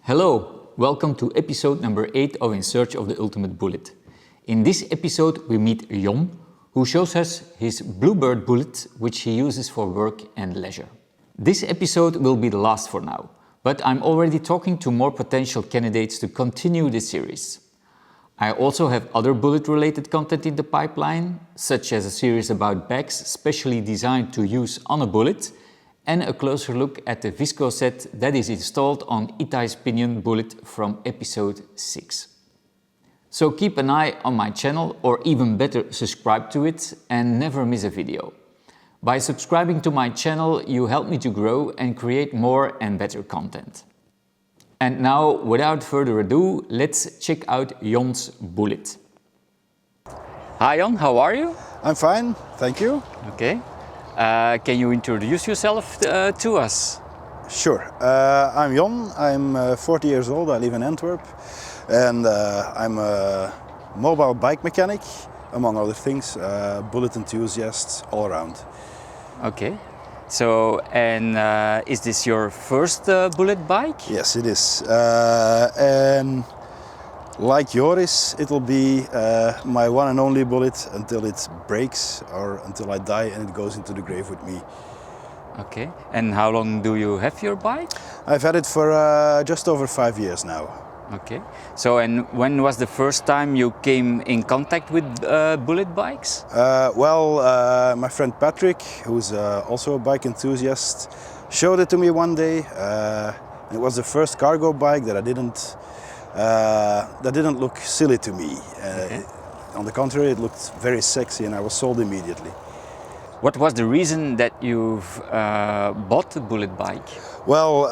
Hello, welcome to episode number 8 of In Search of the Ultimate Bullet. In this episode we meet Jon, who shows us his Bluebird Bullitt, which he uses for work and leisure. This episode will be the last for now, but I'm already talking to more potential candidates to continue this series. I also have other bullet-related content in the pipeline, such as a series about bags specially designed to use on a bullet, and a closer look at the visco set that is installed on Itai's Pinion Bullitt from episode 6. So keep an eye on my channel, or even better, subscribe to it and never miss a video. By subscribing to my channel, you help me to grow and create more and better content. And now, without further ado, let's check out Jon's Bullitt. Hi Jon, how are you? I'm fine, thank you. Okay. Can you introduce yourself to us? Sure. I'm Jon, I'm 40 years old, I live in Antwerp, and I'm a mobile bike mechanic, among other things, bullet enthusiast all around. Okay. So, and is this your first bullet bike? Yes, it is. And like yours, it'll be my one and only bullet until it breaks or until I die and it goes into the grave with me. Okay. And how long do you have your bike? I've had it for just over 5 years now. Okay. So, and when was the first time you came in contact with bullet bikes? My friend Patrick, who's also a bike enthusiast, showed it to me one day. It was the first cargo bike that didn't look silly to me. Okay. On the contrary, it looked very sexy, and I was sold immediately. What was the reason that you've bought a bullet bike? Well,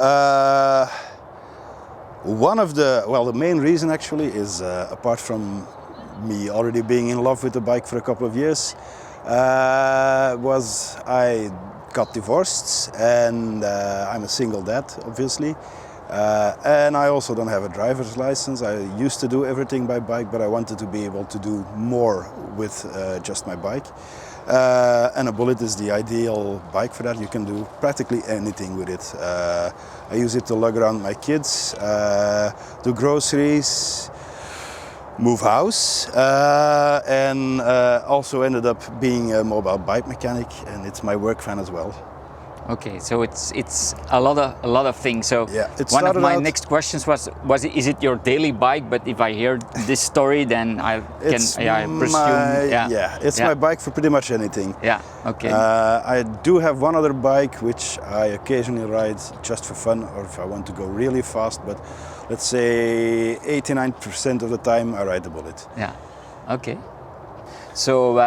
the main reason actually is, apart from me already being in love with the bike for a couple of years, was I got divorced, and I'm a single dad, obviously. And I also don't have a driver's license. I used to do everything by bike, but I wanted to be able to do more with just my bike. And a Bullitt is the ideal bike for that. You can do practically anything with it. I use it to lug around my kids, do groceries, move house, and also ended up being a mobile bike mechanic, and it's my work van as well. Okay, so it's a lot of things. So yeah, one of my next questions was is it your daily bike? But if I hear this story, then I presume. It's my bike for pretty much anything. Yeah. Okay. I do have one other bike which I occasionally ride just for fun, or if I want to go really fast. But let's say 89% of the time I ride the Bullitt. Yeah. Okay. So.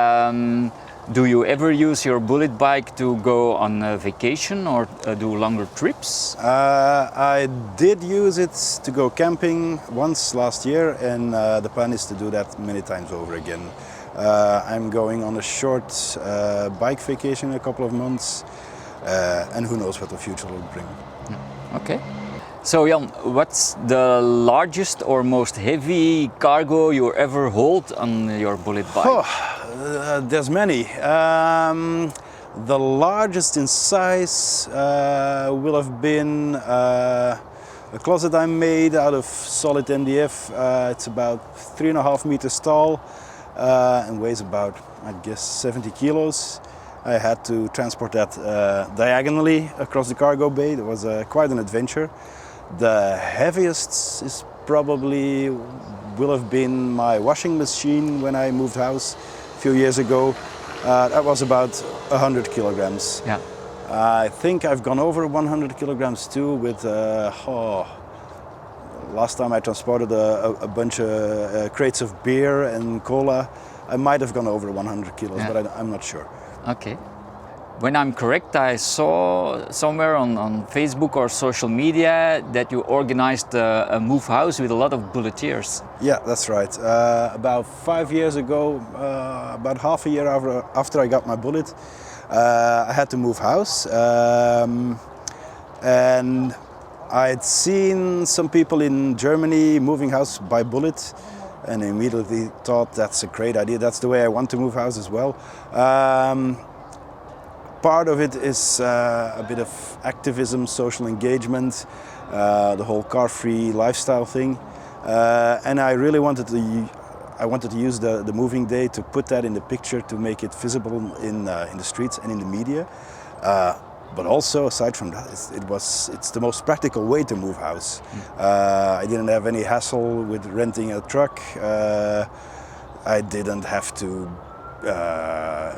Do you ever use your bullet bike to go on a vacation or do longer trips? I did use it to go camping once last year, and the plan is to do that many times over again. I'm going on a short bike vacation in a couple of months, and who knows what the future will bring. Okay. So Jon, what's the largest or most heavy cargo you ever hold on your bullet bike? There's many. The largest in size will have been a closet I made out of solid MDF. It's about 3.5 meters tall and weighs about, I guess, 70 kilos. I had to transport that diagonally across the cargo bay. It was quite an adventure. The heaviest is probably will have been my washing machine when I moved house a few years ago. That was about 100 kilograms. Yeah. I think I've gone over 100 kilograms too with, last time I transported a bunch of crates of beer and cola. I might have gone over 100 kilos, but I'm not sure. Okay. When I'm correct, I saw somewhere on Facebook or social media that you organized a move house with a lot of bulleteers. Yeah, that's right. About 5 years ago, about half a year after I got my Bullitt, I had to move house. And I'd seen some people in Germany moving house by Bullitt, and immediately thought that's a great idea. That's the way I want to move house as well. Part of it is a bit of activism, social engagement, the whole car-free lifestyle thing. And I really wanted to use the moving day to put that in the picture, to make it visible in the streets and in the media. But also, aside from that, it's the most practical way to move house. I didn't have any hassle with renting a truck. I didn't have to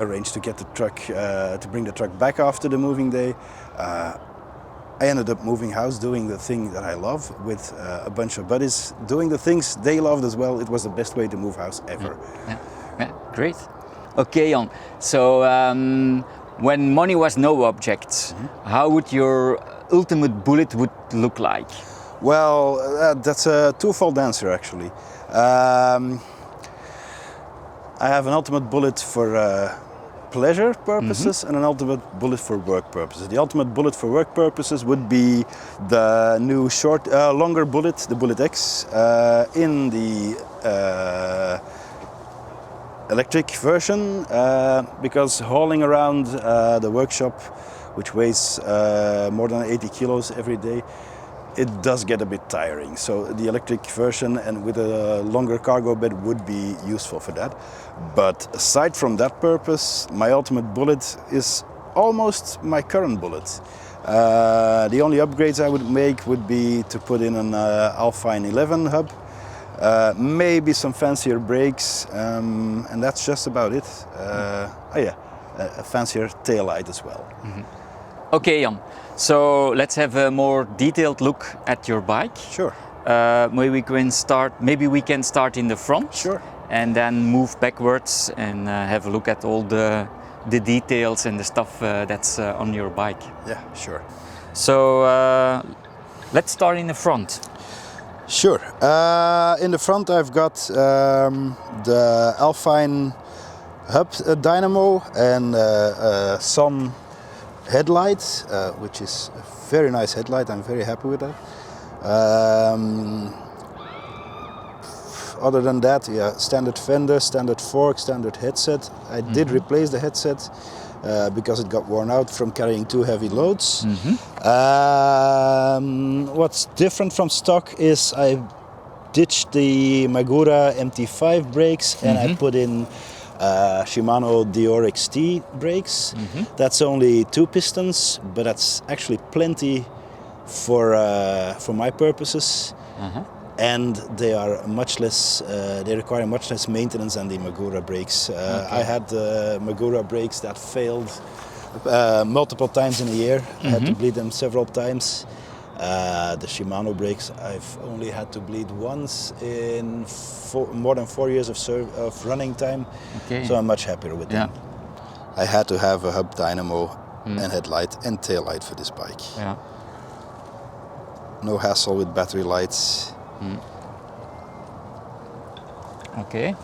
arrange to get the truck, to bring the truck back after the moving day. I ended up moving house, doing the thing that I love with a bunch of buddies, doing the things they loved as well. It was the best way to move house ever. Yeah. Great. Okay, Jan. So when money was no object, how would your ultimate Bullitt would look like? Well, that's a twofold answer actually. I have an ultimate Bullitt for pleasure purposes and an ultimate Bullitt for work purposes. The ultimate Bullitt for work purposes would be the new longer Bullitt, the Bullitt X, in the electric version, because hauling around the workshop, which weighs more than 80 kilos every day, it does get a bit tiring. So the electric version and with a longer cargo bed would be useful for that. But aside from that purpose, my ultimate Bullitt is almost my current Bullitt. The only upgrades I would make would be to put in an Alpine 11 hub, maybe some fancier brakes, and that's just about it. A fancier taillight as well. Okay, Jan. So let's have a more detailed look at your bike. Sure. Maybe we can start in the front. Sure. And then move backwards and have a look at all the details and the stuff that's on your bike. Yeah, sure. So let's start in the front. Sure. In the front I've got the Alpine hub dynamo and some headlight, which is a very nice headlight. I'm very happy with that. Other than that, standard fender, standard fork, standard headset. I did replace the headset because it got worn out from carrying too heavy loads. What's different from stock is I ditched the Magura MT5 brakes and I put in Shimano Dior XT brakes. That's only 2 pistons, but that's actually plenty for my purposes. And they are much less. They require much less maintenance than the Magura brakes. I had Magura brakes that failed multiple times in a year. I had to bleed them several times. The Shimano brakes I've only had to bleed once in more than 4 years of running time. So I'm much happier with them. I had to have a hub dynamo and headlight and tail light for this bike. No hassle with battery lights. Okay.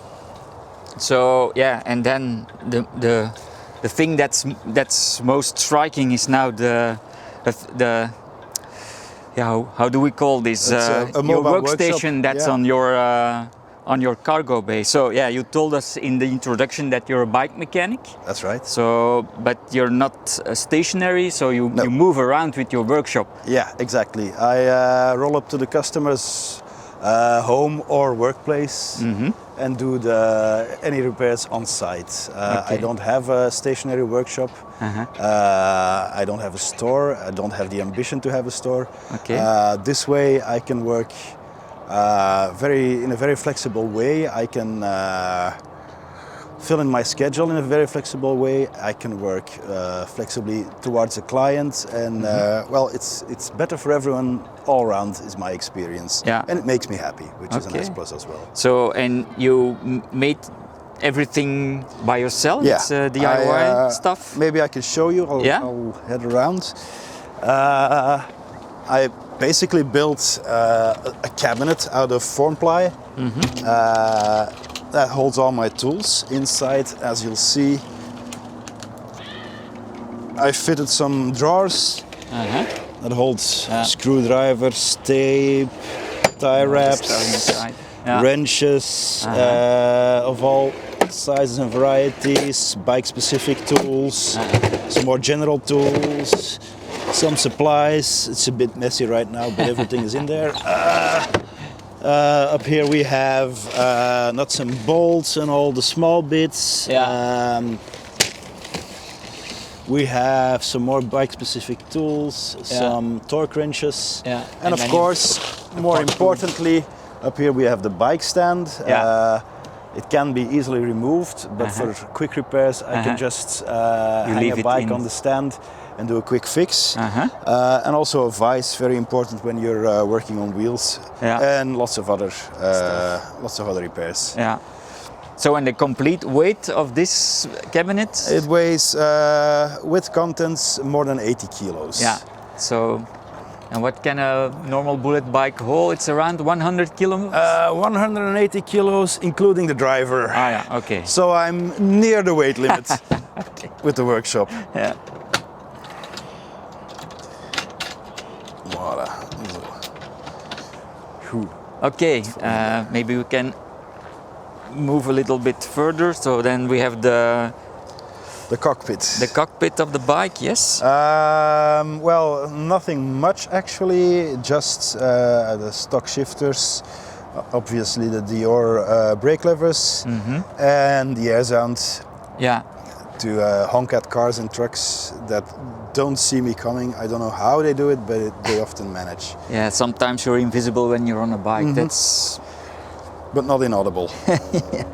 So and then the thing that's most striking is now the how do we call this? A your mobile workstation workshop. that's on your cargo bay. So you told us in the introduction that you're a bike mechanic. That's right. So, but you're not stationary, so you move around with your workshop. Yeah, exactly. I roll up to the customer's home or workplace and do any repairs on site. I don't have a stationary workshop. I don't have a store. I don't have the ambition to have a store. This way I can work in a very flexible way. I can fill in my schedule in a very flexible way. I can work flexibly towards a client, and it's better for everyone all around, is my experience. And it makes me happy, which is a nice plus as well. So, and you made everything by yourself? It's DIY stuff? Maybe I can show you. I'll head around. I basically built a cabinet out of form ply. That holds all my tools. Inside, as you'll see, I fitted some drawers that holds screwdrivers, tape, tie wraps, wrenches of all sizes and varieties, bike-specific tools, some more general tools, some supplies. It's a bit messy right now, but everything is in there. Up here we have nuts and bolts and all the small bits. Yeah. We have some more bike-specific tools, some torque wrenches, and of course, more importantly, up here we have the bike stand. It can be easily removed, but for quick repairs, I can just hang a bike on the stand and do a quick fix. And also a vise, very important when you're working on wheels, and lots of other repairs. Yeah. So, and the complete weight of this cabinet? It weighs, with contents, more than 80 kilos. Yeah. So, and what can a normal Bullitt bike hold? It's around 100 kilos? 180 kilos, including the driver. Ah, yeah, okay. So I'm near the weight limit with the workshop. Yeah. Voila. Okay, maybe we can move a little bit further. So then we have the cockpit. The cockpit of the bike, yes? Well, nothing much actually, just the stock shifters, obviously the Dior brake levers, and the air sound to honk at cars and trucks that don't see me coming. I don't know how they do it, but they often manage. Yeah, sometimes you're invisible when you're on a bike. That's... But not inaudible. Okay.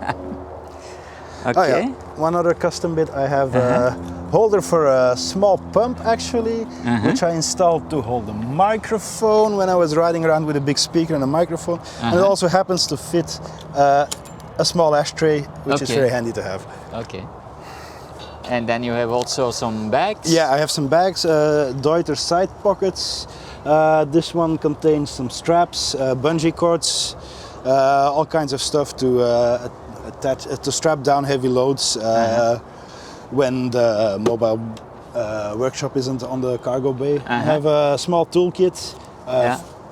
Oh, yeah. One other custom bit, I have a holder for a small pump actually, which I installed to hold the microphone when I was riding around with a big speaker and a microphone. And it also happens to fit a small ashtray, which is very handy to have. Okay. And then you have also some bags? Yeah, I have some bags, Deuter side pockets. This one contains some straps, bungee cords, all kinds of stuff to attach, to strap down heavy loads when the mobile workshop isn't on the cargo bay. I have a small toolkit,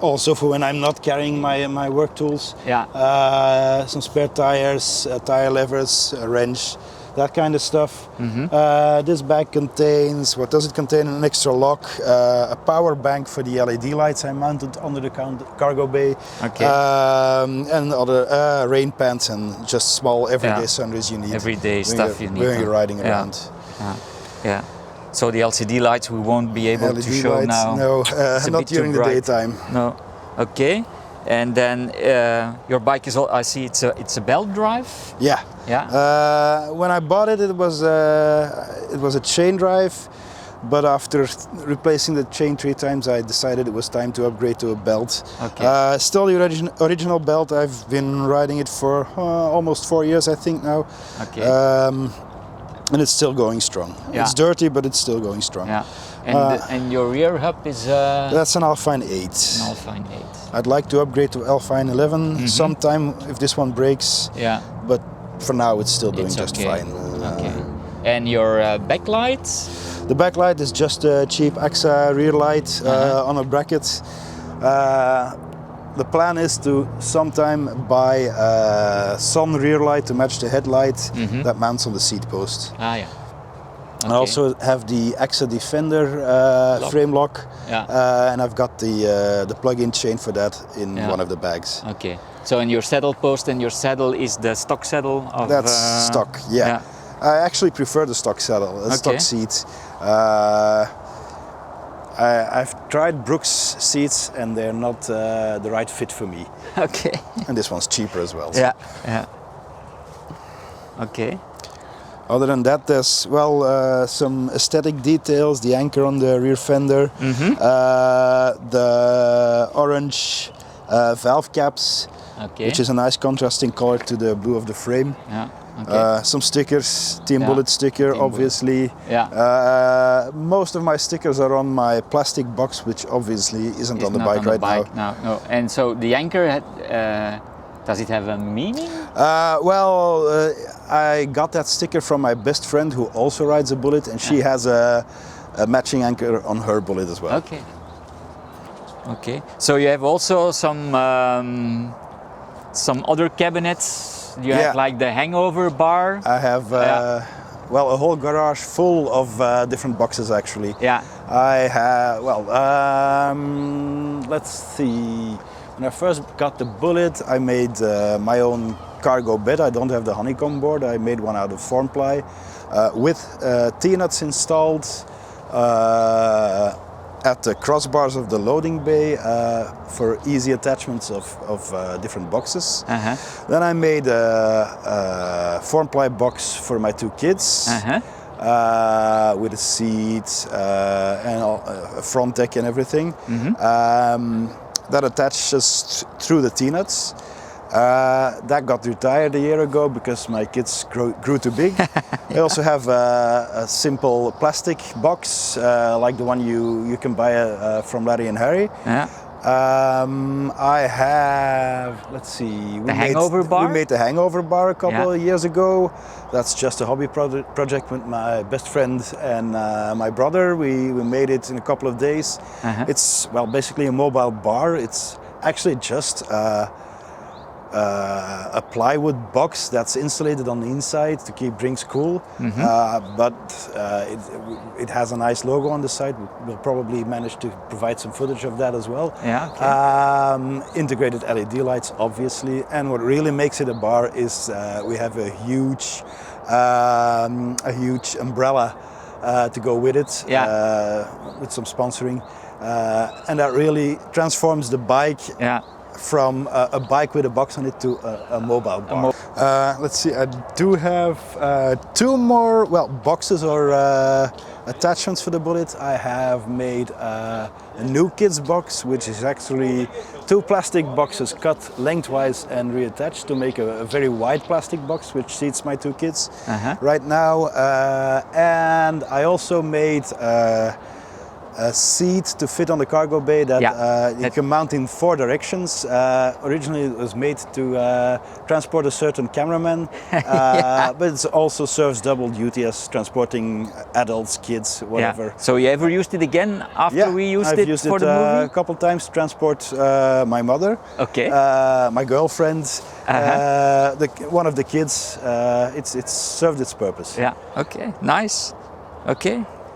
also for when I'm not carrying my work tools. Some spare tires, tire levers, a wrench, that kind of stuff. This bag contains, what does it contain? An extra lock, a power bank for the LED lights I mounted under the cargo bay, and other rain pants and just small everyday sundries you need. Everyday stuff you need. When you're riding around. Yeah. So the LCD lights we won't be able LED to show lights, now. No, not during the daytime. No. Okay. And then your bike is, I see it's a belt drive? Yeah. Yeah. When I bought it, it was a chain drive, but after replacing the chain 3 times, I decided it was time to upgrade to a belt. Okay. Still the original belt. I've been riding it for almost 4 years, I think now. Okay. And it's still going strong. Yeah. It's dirty, but it's still going strong. Yeah. And your rear hub is? That's an Alpine 8. An Alpine 8. I'd like to upgrade to Alpine 11 sometime if this one breaks. Yeah. But for now, it's still doing just fine. Okay. And your backlight? The backlight is just a cheap AXA rear light on a bracket. The plan is to sometime buy a sun rear light to match the headlight that mounts on the seat post. Ah, yeah. Okay. I also have the AXA Defender frame lock, and I've got the plug-in chain for that in one of the bags. Okay. So in your saddle post and your saddle is the stock saddle of... That's stock, yeah. I actually prefer the stock saddle, the stock seat. I've tried Brooks seats and they're not the right fit for me. Okay. And this one's cheaper as well. So. Yeah. Okay. Other than that, there's some aesthetic details. The anchor on the rear fender, the orange valve caps, which is a nice contrasting color to the blue of the frame. Yeah. Okay. Some stickers, Team Bullitt sticker, obviously. Bullitt. Yeah. Most of my stickers are on my plastic box, which obviously isn't on the bike right now. No. And so the anchor, does it have a meaning? I got that sticker from my best friend who also rides a Bullitt, and she has a matching anchor on her Bullitt as well. Okay. Okay. So you have also some other cabinets. You have like the hangover bar. I have a whole garage full of different boxes actually. Yeah. I have, well, let's see. When I first got the Bullitt, I made my own cargo bed. I don't have the honeycomb board. I made one out of form ply with T-nuts installed at the crossbars of the loading bay for easy attachments of different boxes. Then I made a form ply box for my two kids. With a seat and a front deck and everything. That attaches through the T-nuts. That got retired a year ago because my kids grew too big. I also have a simple plastic box like the one you can buy from LarryvsHarry. I have, let's see, the hangover bar? We made the hangover bar a couple of years ago. That's just a hobby project with my best friend and my brother. We made it in a couple of days. It's, well, basically a mobile bar. It's actually just a plywood box that's insulated on the inside to keep drinks cool, but it has a nice logo on the side. We'll probably manage to provide some footage of that as well. Integrated LED lights, obviously, and what really makes it a bar is we have a huge umbrella to go with it, with some sponsoring, and that really transforms the bike from a bike with a box on it to a mobile bar. Let's see, I do have two more, well, boxes or attachments for the Bullitt. I have made a new kids box, which is actually two plastic boxes cut lengthwise and reattached to make a very wide plastic box which seats my two kids right now. And I also made a seat to fit on the cargo bay that you can mount in 4 directions. Originally it was made to transport a certain cameraman, but it also serves double duty as transporting adults, kids, whatever. So you ever used it again after we used it for the movie? A couple times to transport my mother, my girlfriend, one of the kids. It's served its purpose. Nice.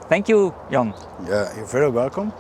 Thank you, Jan. Yeah, you're very welcome.